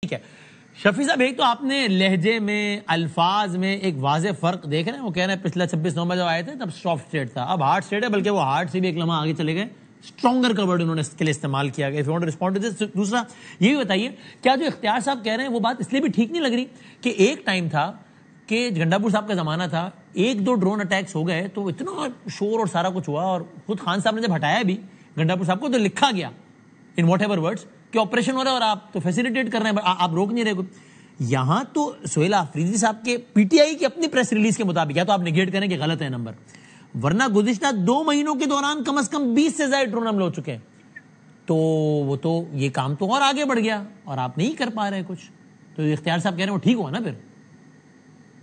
ٹھیک ہے شفیع صاحب، ایک تو آپ نے لہجے میں الفاظ میں ایک واضح فرق دیکھ رہے ہیں. وہ کہہ رہے ہیں پچھلا 26 نومبر جب آئے تھے تب سافٹ اسٹیٹ تھا، اب ہارڈ اسٹیٹ ہے، بلکہ وہ ہارڈ سے بھی ایک لمحہ آگے چلے گئے. اسٹرانگر کا ورڈ انہوں نے اس کے لیے استعمال کیا گیا. دوسرا یہ بھی بتائیے، کیا جو اختیار صاحب کہہ رہے ہیں وہ بات اس لیے بھی ٹھیک نہیں لگ رہی کہ ایک ٹائم تھا کہ گنڈاپور صاحب کا زمانہ تھا، ایک دو ڈرون اٹیکس ہو گئے تو اتنا شور اور سارا کچھ ہوا، اور خود خان صاحب نے جب ہٹایا بھی گنڈاپور صاحب کو تو لکھا گیا ان واٹ ایور ورڈز کہ آپریشن ہو رہا ہے اور آپ تو فیسیلیٹیٹ کر رہے ہیں، آپ روک نہیں رہے. یہاں تو سہیل آفریدی صاحب کے پی ٹی آئی کی اپنی پریس ریلیز کے مطابق، یا تو آپ نگیٹ کریں کہ غلط ہے نمبر، ورنہ گزشتہ 2 مہینوں کے دوران کم از کم 20 سے زائد ڈرون حملے ہو چکے ہیں. تو وہ تو یہ کام تو اور آگے بڑھ گیا اور آپ نہیں کر پا رہے کچھ. تو اختیار صاحب کہہ رہے ہیں وہ ٹھیک ہوا نا پھر؟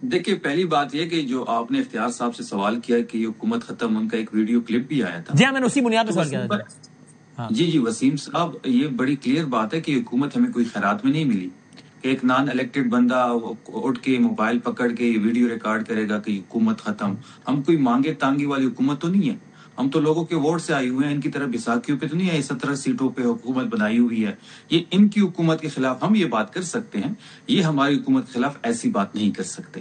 دیکھیے، پہلی بات یہ کہ جو آپ نے اختیار صاحب سے سوال کیا کہ یہ حکومت ختم، ان کا ایک ویڈیو کلپ بھی آیا تھا. جی ہاں، میں نے اسی بنیاد پہ سوال کیا تھا. جی وسیم صاحب، یہ بڑی کلیئر بات ہے کہ حکومت ہمیں کوئی خیرات میں نہیں ملی کہ ایک نان الیکٹڈ بندہ اٹھ کے موبائل پکڑ کے یہ ویڈیو ریکارڈ کرے گا کہ حکومت ختم. ہم کوئی مانگے تانگی والی حکومت تو نہیں ہے، ہم تو لوگوں کے ووٹ سے آئی ہوئے ہیں. ان کی طرف بیساکھیوں پہ تو نہیں ہے، 17 سیٹوں پہ حکومت بنائی ہوئی ہے. یہ ان کی حکومت کے خلاف ہم یہ بات کر سکتے ہیں، یہ ہماری حکومت کے خلاف ایسی بات نہیں کر سکتے.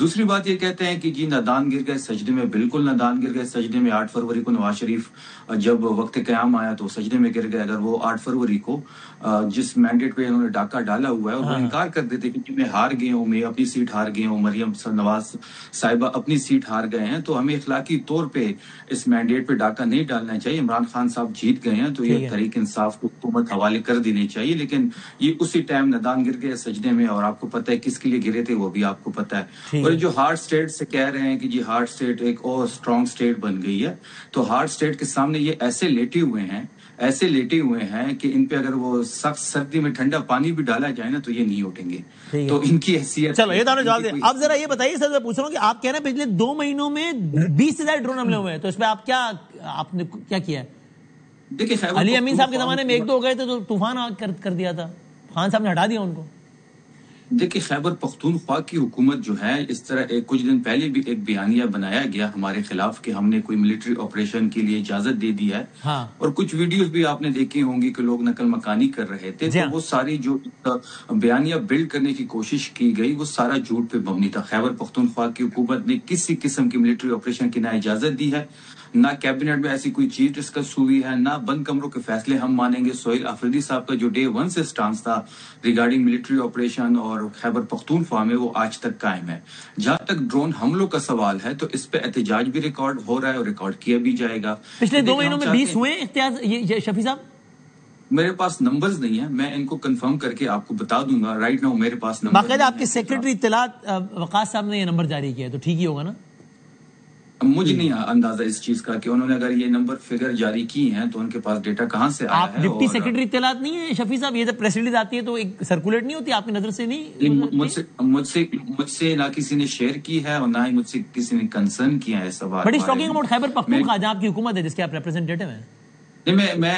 دوسری بات یہ کہتے ہیں کہ جی نادان گر گئے سجدے میں. بالکل نادان گر گئے سجدے میں. 8 فروری کو نواز شریف جب وقت قیام آیا تو سجدے میں گر گئے. اگر وہ 8 فروری کو جس مینڈیٹ پہ انہوں نے ڈاکہ ڈالا ہوا ہے اور وہ انکار کر دیتے کہ میں ہار گئے ہوں، میں اپنی سیٹ ہار گئے ہوں، مریم نواز صاحبہ اپنی سیٹ ہار گئے ہیں، تو ہمیں اخلاقی طور پہ اس مینڈیٹ پہ ڈاکہ نہیں ڈالنا چاہیے. عمران خان صاحب جیت گئے ہیں تو یہ تحریک انصاف کو حکومت حوالے کر دینی چاہیے. لیکن یہ اسی ٹائم نادان گر گئے سجدے میں، اور آپ کو پتہ ہے کس کے لیے گرے تھے وہ بھی آپ کو پتہ ہے. اور جو ہارڈ اسٹیٹ سے کہہ رہے ہیں کہ جی ہارڈ اسٹیٹ ایک اور اسٹرانگ اسٹیٹ بن گئی ہے، تو ہارڈ اسٹیٹ کے سامنے یہ ایسے لیٹے ہوئے ہیں کہ ان پہ اگر وہ سخت سردی میں ٹھنڈا پانی بھی ڈالا جائے نا تو یہ نہیں اٹھیں گے. تو ان کی حیثیت. چلو یہ تو جواب دیں. اب ذرا یہ بتائیے سر، میں پوچھ رہا ہوں کہ آپ کہہ رہے ہیں پچھلے 2 مہینوں میں 20 سے زائد ڈرون حملے ہوئے ہیں، تو اس پہ آپ نے کیا کیا ہے؟ دیکھیے، علی امین صاحب کے زمانے میں 1-2 ہو گئے تھے تو طوفان کر دیا تھا، خان صاحب نے ہٹا دیا ان کو. دیکھیے، خیبر پختونخوا کی حکومت جو ہے، اس طرح کچھ دن پہلے بھی ایک بیانیہ بنایا گیا ہمارے خلاف کہ ہم نے کوئی ملٹری آپریشن کے لیے اجازت دے دی ہے. اور کچھ ویڈیوز بھی آپ نے دیکھی ہوں گی کہ لوگ نقل مکانی کر رہے تھے. تو وہ ساری جو بیانیہ بلڈ کرنے کی کوشش کی گئی وہ سارا جھوٹ پہ مبنی تھا. خیبر پختونخوا کی حکومت نے کسی قسم کی ملٹری آپریشن کی نہ اجازت دی ہے، نہ کیبنٹ میں ایسی کوئی چیز ڈسکس ہوئی ہے، نہ بند کمروں کے فیصلے ہم مانیں گے. سہیل آفریدی صاحب کا جو ڈے 1 سے سٹانس تھا ریگارڈنگ ملٹری آپریشن اور خیبر پختونخوا میں، وہ آج تک قائم ہے. جہاں تک ڈرون حملوں کا سوال ہے تو اس پہ احتجاج بھی ریکارڈ ہو رہا ہے اور ریکارڈ کیا بھی جائے گا. پچھلے 2 مہینوں میں 20 ہوئے ہیں شفیع صاحب؟ میرے پاس نمبرز نہیں ہیں، میں ان کو کنفرم کر کے آپ کو بتا دوں گا. رائٹ ناؤ میرے پاس نمبر. باقاعدہ آپ کے سیکرٹری اطلاعات وقاص صاحب نے یہ نمبر جاری کیا ہے تو ٹھیک ہی ہوگا نا؟ مجھے نہیں اندازہ اس چیز کا کہ انہوں نے اگر یہ نمبر فگر جاری کی ہیں تو ان کے پاس ڈیٹا کہاں سے آیا ہے. آپ ڈپٹی سیکرٹری اطلاعات نہیں ہے شفیع صاحب؟ یہ جب پریس ریلیز آتی ہے تو ایک سرکولیٹ نہیں ہوتی آپ کی نظر سے؟ نہیں، مجھ سے نہ کسی نے شیئر کی ہے اور نہ ہی مجھ سے کسی نے کنسرن کیا ہے سوال. بڑی اسٹاکنگ اباؤٹ خیبر پختونخوا جہاں آپ کی حکومت ہے جس کے آپ ریپرزینٹیٹو ہیں. نہیں، میں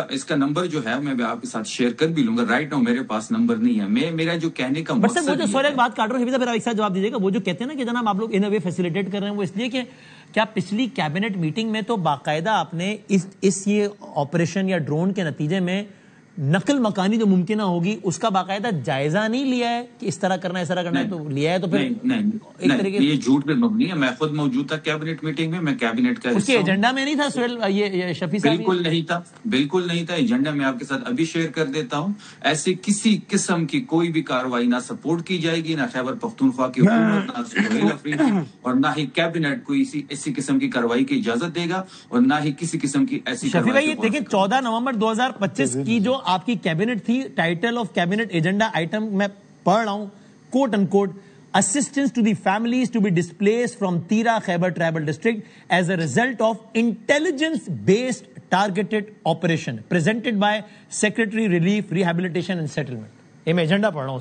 اس کا نمبر جو ہے میں آپ کے ساتھ شیئر کر بھی لوں گا. رائٹ ناؤ میرے پاس نمبر نہیں ہے. میرا جو کہنے کا مقصد وہ جو سوال ایک بات کاٹ رہا ہوں شفیع صاحب، ایک ساتھ جواب دیجیے گا. وہ جو کہتے ہیں نا کہ جناب آپ لوگ ان وے فیسیلیٹیٹ کر رہے ہیں، وہ اس لیے کہ کیا پچھلی کیبنٹ میٹنگ میں تو باقاعدہ آپ نے اس یہ آپریشن یا ڈرون کے نتیجے میں نقل مکانی جو ممکنہ ہوگی اس کا باقاعدہ جائزہ نہیں لیا ہے کہ اس طرح کرنا ہے، اس طرح کرنا ہے؟ تو لیا ہے تو پھر یہ جھوٹ پہ مبنی ہے. میں خود موجود تھا کیبنٹ میٹنگ میں، میں کیبنٹ کا اس کے ایجنڈا میں نہیں تھا یہ شفیع صاحب؟ بالکل نہیں تھا ایجنڈا. میں آپ کے ساتھ ابھی شیئر کر دیتا ہوں. ایسی کسی قسم کی کوئی بھی کارروائی نہ سپورٹ کی جائے گی، نہ خیبر پختونخوا کی حکومت، نہ سہیل آفریدی اور نہ ہی کیبنٹ کوئی ایسی قسم کی کارروائی کی اجازت دے گا، اور نہ ہی کسی قسم کی ایسی. شفیع بھائی دیکھیں 14 نومبر 2025 کی جو آپ کی کیبنٹ تھی، title of cabinet agenda item میں پڑھ رہا ہوں، کوٹ ان کوٹ: assistance to the families to be displaced from Tira Khyber Tribal District as a result of intelligence based targeted operation presented by Secretary Relief Rehabilitation and Settlement. یہ میں agenda پڑھ رہا ہوں.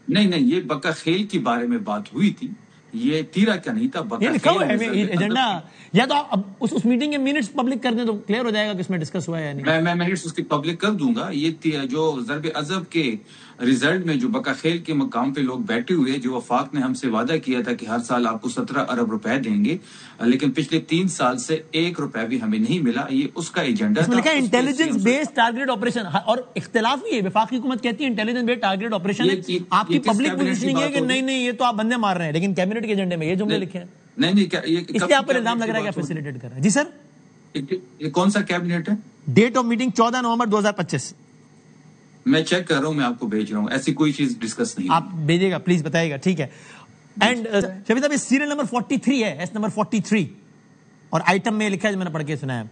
نہیں یہ بکا خیل کے بارے میں بات ہوئی تھی، یہ تیرا کا نہیں تھا. یہ لکھا ہوا ہے ایجنڈا. یا تو آپ اس میٹنگ کے منٹس پبلک کر دیں تو کلیئر ہو جائے گا کہ اس میں ڈسکس ہوا ہے یا نہیں. میں منٹس اس کی پبلک کر دوں گا. یہ جو ضرب عضب کے رزلٹ میں جو بقاخیل کے مقام پہ لوگ بیٹھے ہوئے، جو وفاق نے ہم سے وعدہ کیا تھا کہ ہر سال آپ کو 17 ارب روپے دیں گے، لیکن پچھلے 3 سال سے 1 روپے بھی ہمیں نہیں ملا. یہ اس کا ایجنڈا تھا. انٹیلیجنس بیسڈ ٹارگیٹ آپریشن، اور اختلاف بھی ہے. وفاقی حکومت کہتی ہے انٹیلیجنس بیسڈ ٹارگیٹ آپریشن ہے. آپ کی پبلک پوزیشننگ ہے کہ نہیں یہ تو آپ بندے مار رہے ہیں، لیکن کیبنٹ کے ایجنڈے میں یہ جملے لکھے ہیں. نہیں اس لیے آپ پر الزام لگ رہا ہے کہ فیسیلیٹیٹ کر رہے ہیں. جی سر، یہ کون سا کیبنٹ ہے؟ ڈیٹ آف میٹنگ 14 نومبر 2025. میں چیک کر رہا ہوں، میں آپ کو بھیج رہا ہوں. ایسی کوئی چیز ڈسکس نہیں. آپ بھیجیے گا پلیز، بتائیے گا. ٹھیک ہے. اینڈ شفیع صاحب، سیریل نمبر 43 ہے، ایس نمبر 43، اور آئٹم میں لکھا ہے جو میں نے پڑھ کے سنا ہے.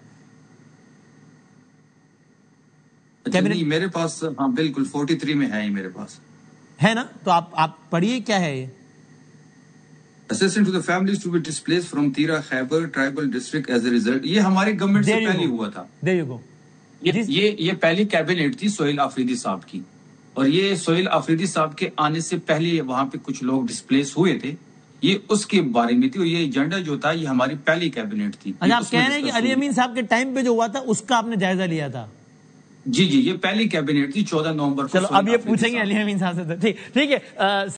نہیں میرے پاس، ہاں بالکل 43 میں ہے، میرے پاس ہے نا. تو آپ پڑھیے کیا ہے یہ. Assistance to the families to be displaced from Tira Khyber tribal district as a result. یہ ہماری گورنمنٹ سے پہلے ہوا تھا. There you go. یہ پہلی کیبنٹ تھی سہیل آفریدی صاحب کی، اور یہ سہیل آفریدی صاحب کے آنے سے پہلے وہاں پہ کچھ لوگ ڈسپلیس ہوئے تھے. یہ اس کے بارے میں تھی، اور یہ ایجنڈا جو تھا یہ ہماری پہلی کیبنٹ تھی. اچھا، آپ کہہ رہے ہیں کہ علی امین صاحب کے ٹائم پہ جو ہوا تھا اس کا آپ نے جائزہ لیا تھا. جی، یہ پہلی کیبنٹ تھی 14 نومبر کو. چلو اب یہ پوچھیں گے علی امین صاحب سے. ٹھیک ہے.